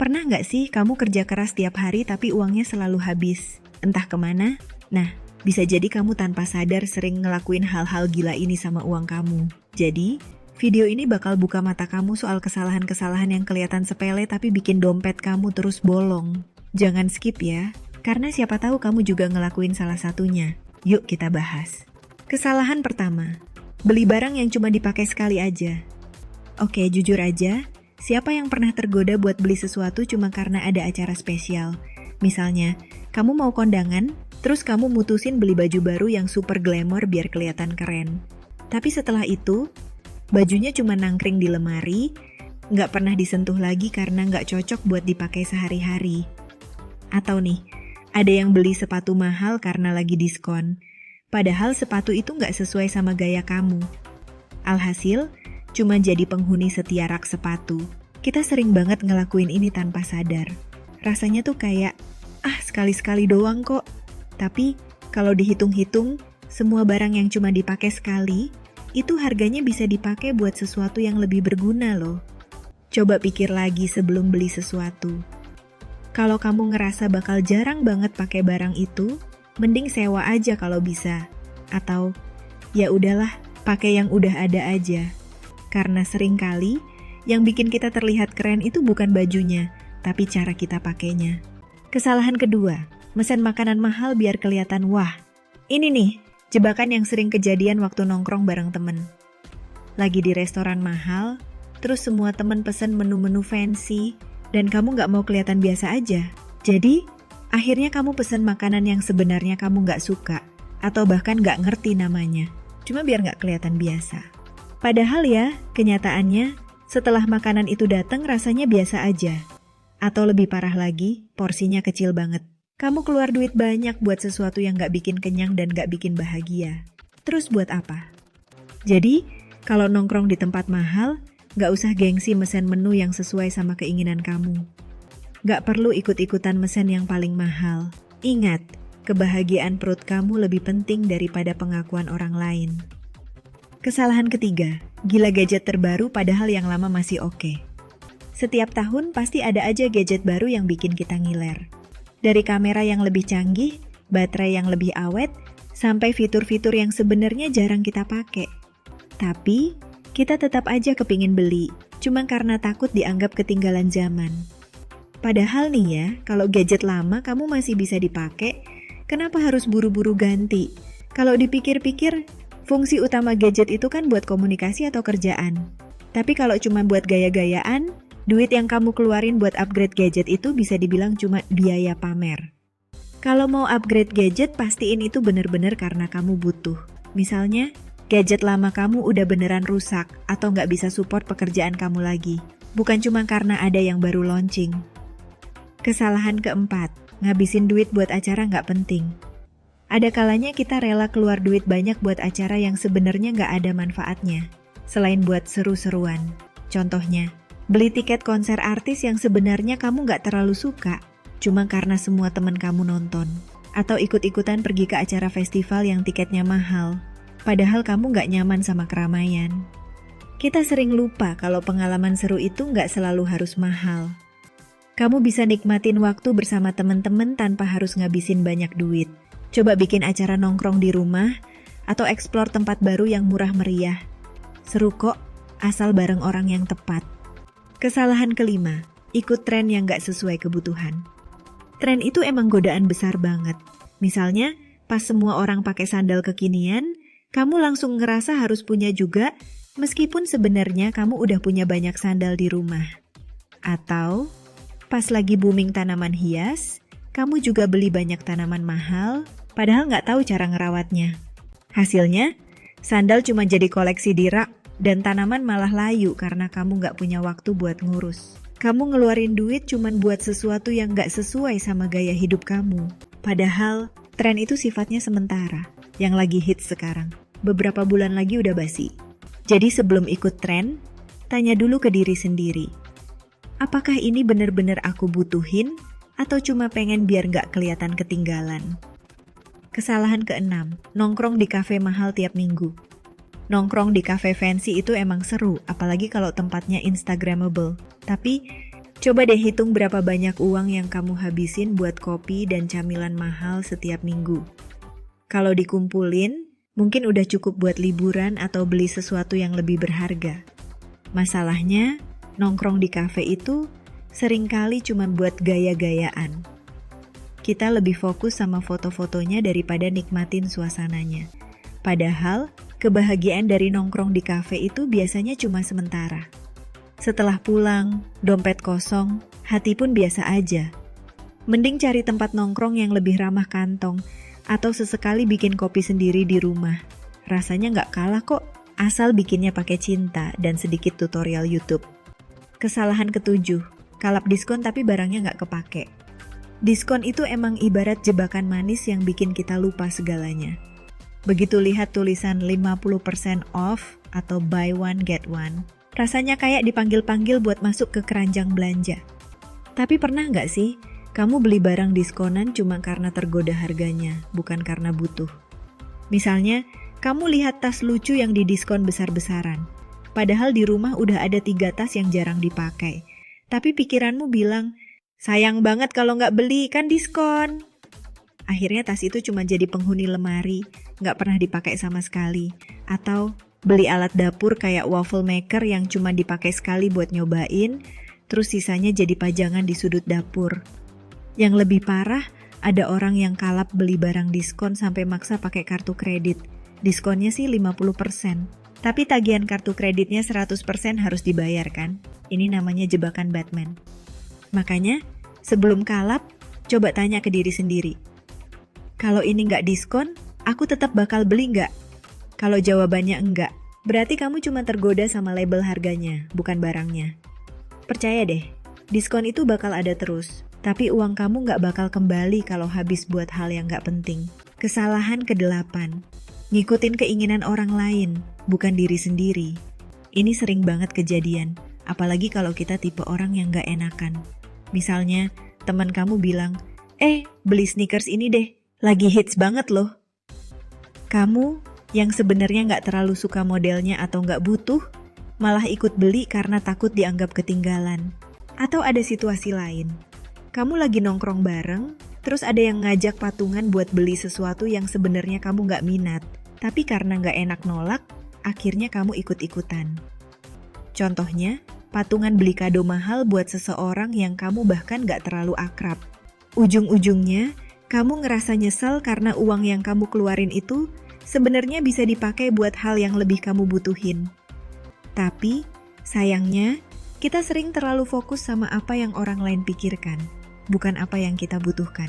Pernah nggak sih kamu kerja keras tiap hari tapi uangnya selalu habis? Entah kemana? Nah, bisa jadi kamu tanpa sadar sering ngelakuin hal-hal gila ini sama uang kamu. Jadi, video ini bakal buka mata kamu soal kesalahan-kesalahan yang kelihatan sepele tapi bikin dompet kamu terus bolong. Jangan skip ya, karena siapa tahu kamu juga ngelakuin salah satunya. Yuk kita bahas. Kesalahan pertama, beli barang yang cuma dipakai sekali aja. Oke, jujur aja, siapa yang pernah tergoda buat beli sesuatu cuma karena ada acara spesial? Misalnya, kamu mau kondangan, terus kamu mutusin beli baju baru yang super glamor biar kelihatan keren. Tapi setelah itu, bajunya cuma nangkring di lemari, nggak pernah disentuh lagi karena nggak cocok buat dipakai sehari-hari. Atau nih, ada yang beli sepatu mahal karena lagi diskon, padahal sepatu itu nggak sesuai sama gaya kamu. Alhasil, cuma jadi penghuni setia rak sepatu. Kita sering banget ngelakuin ini tanpa sadar. Rasanya tuh kayak, sekali-sekali doang kok. Tapi, kalau dihitung-hitung, semua barang yang cuma dipakai sekali, itu harganya bisa dipakai buat sesuatu yang lebih berguna loh. Coba pikir lagi sebelum beli sesuatu. Kalau kamu ngerasa bakal jarang banget pakai barang itu, mending sewa aja kalau bisa. Atau, ya udahlah, pakai yang udah ada aja. Karena seringkali, yang bikin kita terlihat keren itu bukan bajunya, tapi cara kita pakainya. Kesalahan kedua, mesen makanan mahal biar kelihatan wah. Ini nih, jebakan yang sering kejadian waktu nongkrong bareng temen. Lagi di restoran mahal, terus semua temen pesen menu-menu fancy, dan kamu nggak mau kelihatan biasa aja. Jadi, akhirnya kamu pesen makanan yang sebenarnya kamu nggak suka, atau bahkan nggak ngerti namanya, cuma biar nggak kelihatan biasa. Padahal ya, kenyataannya, setelah makanan itu datang rasanya biasa aja. Atau lebih parah lagi, porsinya kecil banget. Kamu keluar duit banyak buat sesuatu yang gak bikin kenyang dan gak bikin bahagia. Terus buat apa? Jadi, kalau nongkrong di tempat mahal, gak usah gengsi mesen menu yang sesuai sama keinginan kamu. Gak perlu ikut-ikutan mesen yang paling mahal. Ingat, kebahagiaan perut kamu lebih penting daripada pengakuan orang lain. Kesalahan ketiga, gila gadget terbaru padahal yang lama masih oke. Setiap tahun pasti ada aja gadget baru yang bikin kita ngiler. Dari kamera yang lebih canggih, baterai yang lebih awet, sampai fitur-fitur yang sebenarnya jarang kita pakai. Tapi, kita tetap aja kepingin beli, cuma karena takut dianggap ketinggalan zaman. Padahal nih ya, kalau gadget lama kamu masih bisa dipakai, kenapa harus buru-buru ganti? Kalau dipikir-pikir, fungsi utama gadget itu kan buat komunikasi atau kerjaan. Tapi kalau cuma buat gaya-gayaan, duit yang kamu keluarin buat upgrade gadget itu bisa dibilang cuma biaya pamer. Kalau mau upgrade gadget, pastiin itu bener-bener karena kamu butuh. Misalnya, gadget lama kamu udah beneran rusak atau nggak bisa support pekerjaan kamu lagi. Bukan cuma karena ada yang baru launching. Kesalahan keempat, ngabisin duit buat acara nggak penting. Ada kalanya kita rela keluar duit banyak buat acara yang sebenarnya nggak ada manfaatnya, selain buat seru-seruan. Contohnya, beli tiket konser artis yang sebenarnya kamu nggak terlalu suka, cuma karena semua teman kamu nonton. Atau ikut-ikutan pergi ke acara festival yang tiketnya mahal, padahal kamu nggak nyaman sama keramaian. Kita sering lupa kalau pengalaman seru itu nggak selalu harus mahal. Kamu bisa nikmatin waktu bersama teman-teman tanpa harus ngabisin banyak duit. Coba bikin acara nongkrong di rumah, atau eksplor tempat baru yang murah meriah. Seru kok, asal bareng orang yang tepat. Kesalahan kelima, ikut tren yang gak sesuai kebutuhan. Tren itu emang godaan besar banget. Misalnya, pas semua orang pakai sandal kekinian, kamu langsung ngerasa harus punya juga, meskipun sebenarnya kamu udah punya banyak sandal di rumah. Atau, pas lagi booming tanaman hias, kamu juga beli banyak tanaman mahal, padahal nggak tahu cara ngerawatnya. Hasilnya, sandal cuma jadi koleksi di rak, dan tanaman malah layu karena kamu nggak punya waktu buat ngurus. Kamu ngeluarin duit cuma buat sesuatu yang nggak sesuai sama gaya hidup kamu. Padahal, tren itu sifatnya sementara, yang lagi hits sekarang. Beberapa bulan lagi udah basi. Jadi sebelum ikut tren, tanya dulu ke diri sendiri. Apakah ini benar-benar aku butuhin, atau cuma pengen biar nggak kelihatan ketinggalan? Kesalahan keenam, nongkrong di kafe mahal tiap minggu. Nongkrong di kafe fancy itu emang seru, apalagi kalau tempatnya instagramable. Tapi, Coba deh hitung berapa banyak uang yang kamu habisin buat kopi dan camilan mahal setiap minggu. Kalau dikumpulin, mungkin udah cukup buat liburan atau beli sesuatu yang lebih berharga. Masalahnya, nongkrong di kafe itu seringkali cuma buat gaya-gayaan. Kita lebih fokus sama foto-fotonya daripada nikmatin suasananya. Padahal, kebahagiaan dari nongkrong di kafe itu biasanya cuma sementara. Setelah pulang, dompet kosong, hati pun biasa aja. Mending cari tempat nongkrong yang lebih ramah kantong, atau sesekali bikin kopi sendiri di rumah. Rasanya nggak kalah kok, asal bikinnya pakai cinta dan sedikit tutorial YouTube. Kesalahan ketujuh, kalap diskon tapi barangnya nggak kepake. Diskon itu emang ibarat jebakan manis yang bikin kita lupa segalanya. Begitu lihat tulisan 50% off atau buy one get one, rasanya kayak dipanggil-panggil buat masuk ke keranjang belanja. Tapi pernah nggak sih, kamu beli barang diskonan cuma karena tergoda harganya, bukan karena butuh? Misalnya, kamu lihat tas lucu yang didiskon besar-besaran. Padahal di rumah udah ada 3 tas yang jarang dipakai. Tapi pikiranmu bilang, sayang banget kalau nggak beli, kan diskon. Akhirnya tas itu cuma jadi penghuni lemari, nggak pernah dipakai sama sekali. Atau beli alat dapur kayak waffle maker yang cuma dipakai sekali buat nyobain, terus sisanya jadi pajangan di sudut dapur. Yang lebih parah, ada orang yang kalap beli barang diskon sampai maksa pakai kartu kredit. Diskonnya sih 50%, tapi tagihan kartu kreditnya 100% harus dibayar kan? Ini namanya jebakan Batman. Makanya, sebelum kalap, coba tanya ke diri sendiri. Kalau ini nggak diskon, aku tetap bakal beli nggak? Kalau jawabannya enggak, berarti kamu cuma tergoda sama label harganya, bukan barangnya. Percaya deh, diskon itu bakal ada terus, tapi uang kamu nggak bakal kembali kalau habis buat hal yang nggak penting. Kesalahan ke-8, ngikutin keinginan orang lain, bukan diri sendiri. Ini sering banget kejadian, apalagi kalau kita tipe orang yang nggak enakan. Misalnya, teman kamu bilang, beli sneakers ini deh, lagi hits banget loh. Kamu yang sebenarnya nggak terlalu suka modelnya atau nggak butuh, malah ikut beli karena takut dianggap ketinggalan. Atau ada situasi lain, kamu lagi nongkrong bareng, terus ada yang ngajak patungan buat beli sesuatu yang sebenarnya kamu nggak minat, tapi karena nggak enak nolak, akhirnya kamu ikut-ikutan. Contohnya, patungan beli kado mahal buat seseorang yang kamu bahkan nggak terlalu akrab. Ujung-ujungnya, kamu ngerasa nyesel karena uang yang kamu keluarin itu sebenarnya bisa dipakai buat hal yang lebih kamu butuhin. Tapi, sayangnya, kita sering terlalu fokus sama apa yang orang lain pikirkan, bukan apa yang kita butuhkan.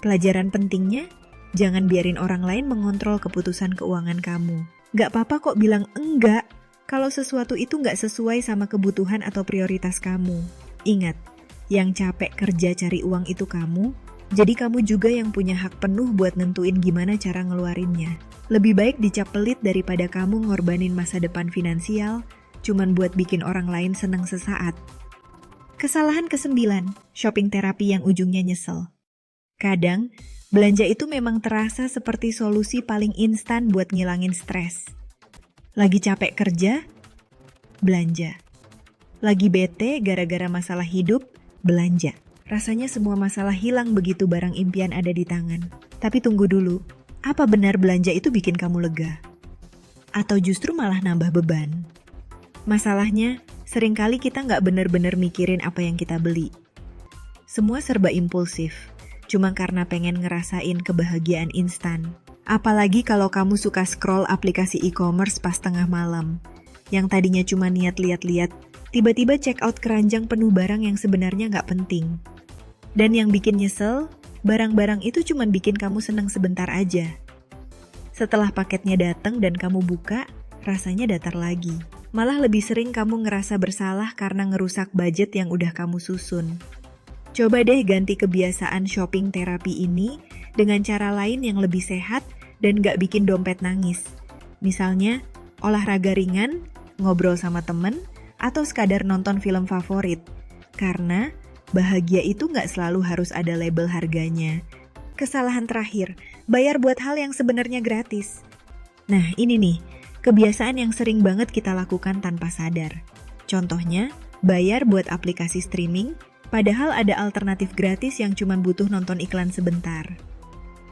Pelajaran pentingnya, jangan biarin orang lain mengontrol keputusan keuangan kamu. Gak apa-apa kok bilang enggak, kalau sesuatu itu gak sesuai sama kebutuhan atau prioritas kamu. Ingat, yang capek kerja cari uang itu kamu, jadi kamu juga yang punya hak penuh buat nentuin gimana cara ngeluarinnya. Lebih baik dicap pelit daripada kamu ngorbanin masa depan finansial, cuman buat bikin orang lain seneng sesaat. Kesalahan ke-9, shopping terapi yang ujungnya nyesel. Kadang, belanja itu memang terasa seperti solusi paling instan buat ngilangin stres. Lagi capek kerja, belanja. Lagi bete gara-gara masalah hidup, belanja. Rasanya semua masalah hilang begitu barang impian ada di tangan. Tapi tunggu dulu, apa benar belanja itu bikin kamu lega? Atau justru malah nambah beban? Masalahnya, seringkali kita nggak benar-benar mikirin apa yang kita beli. Semua serba impulsif, cuma karena pengen ngerasain kebahagiaan instan. Apalagi kalau kamu suka scroll aplikasi e-commerce pas tengah malam, yang tadinya cuma niat lihat-lihat, tiba-tiba check out keranjang penuh barang yang sebenarnya nggak penting. Dan yang bikin nyesel, barang-barang itu cuma bikin kamu senang sebentar aja. Setelah paketnya datang dan kamu buka, rasanya datar lagi. Malah lebih sering kamu ngerasa bersalah karena ngerusak budget yang udah kamu susun. Coba deh ganti kebiasaan shopping terapi ini dengan cara lain yang lebih sehat dan gak bikin dompet nangis. Misalnya, olahraga ringan, ngobrol sama temen, atau sekadar nonton film favorit. Karena bahagia itu gak selalu harus ada label harganya. Kesalahan terakhir, bayar buat hal yang sebenarnya gratis. Nah ini nih, kebiasaan yang sering banget kita lakukan tanpa sadar. Contohnya, bayar buat aplikasi streaming, padahal ada alternatif gratis yang cuma butuh nonton iklan sebentar.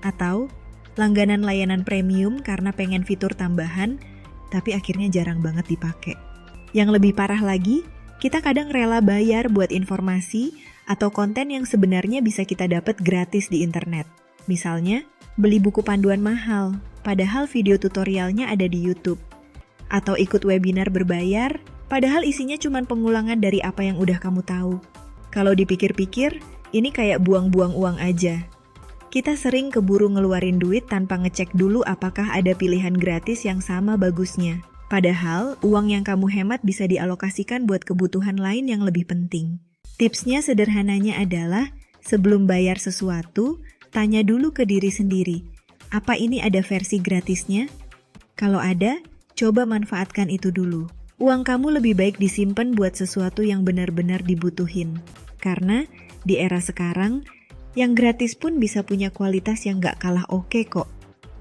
Atau langganan layanan premium karena pengen fitur tambahan, tapi akhirnya jarang banget dipakai. Yang lebih parah lagi, kita kadang rela bayar buat informasi atau konten yang sebenarnya bisa kita dapat gratis di internet. Misalnya, beli buku panduan mahal, padahal video tutorialnya ada di YouTube. Atau ikut webinar berbayar, padahal isinya cuma pengulangan dari apa yang udah kamu tahu. Kalau dipikir-pikir, ini kayak buang-buang uang aja. Kita sering keburu ngeluarin duit tanpa ngecek dulu apakah ada pilihan gratis yang sama bagusnya. Padahal, uang yang kamu hemat bisa dialokasikan buat kebutuhan lain yang lebih penting. Tipsnya sederhananya adalah, sebelum bayar sesuatu, tanya dulu ke diri sendiri, apa ini ada versi gratisnya? Kalau ada, coba manfaatkan itu dulu. Uang kamu lebih baik disimpan buat sesuatu yang benar-benar dibutuhin. Karena, di era sekarang, yang gratis pun bisa punya kualitas yang gak kalah oke kok.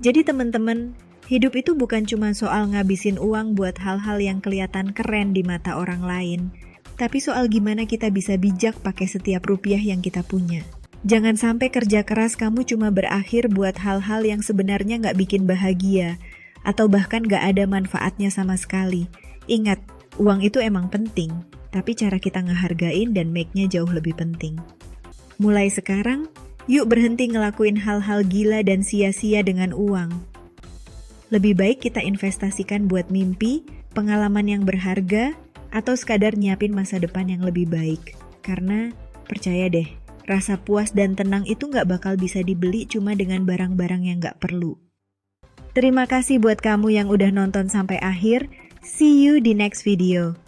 Jadi teman-teman, hidup itu bukan cuma soal ngabisin uang buat hal-hal yang kelihatan keren di mata orang lain, tapi soal gimana kita bisa bijak pakai setiap rupiah yang kita punya. Jangan sampai kerja keras kamu cuma berakhir buat hal-hal yang sebenarnya gak bikin bahagia, atau bahkan gak ada manfaatnya sama sekali. Ingat, uang itu emang penting, tapi cara kita ngehargain dan make-nya jauh lebih penting. Mulai sekarang, yuk berhenti ngelakuin hal-hal gila dan sia-sia dengan uang. Lebih baik kita investasikan buat mimpi, pengalaman yang berharga, atau sekadar nyiapin masa depan yang lebih baik. Karena, percaya deh, rasa puas dan tenang itu gak bakal bisa dibeli cuma dengan barang-barang yang gak perlu. Terima kasih buat kamu yang udah nonton sampai akhir. See you di next video.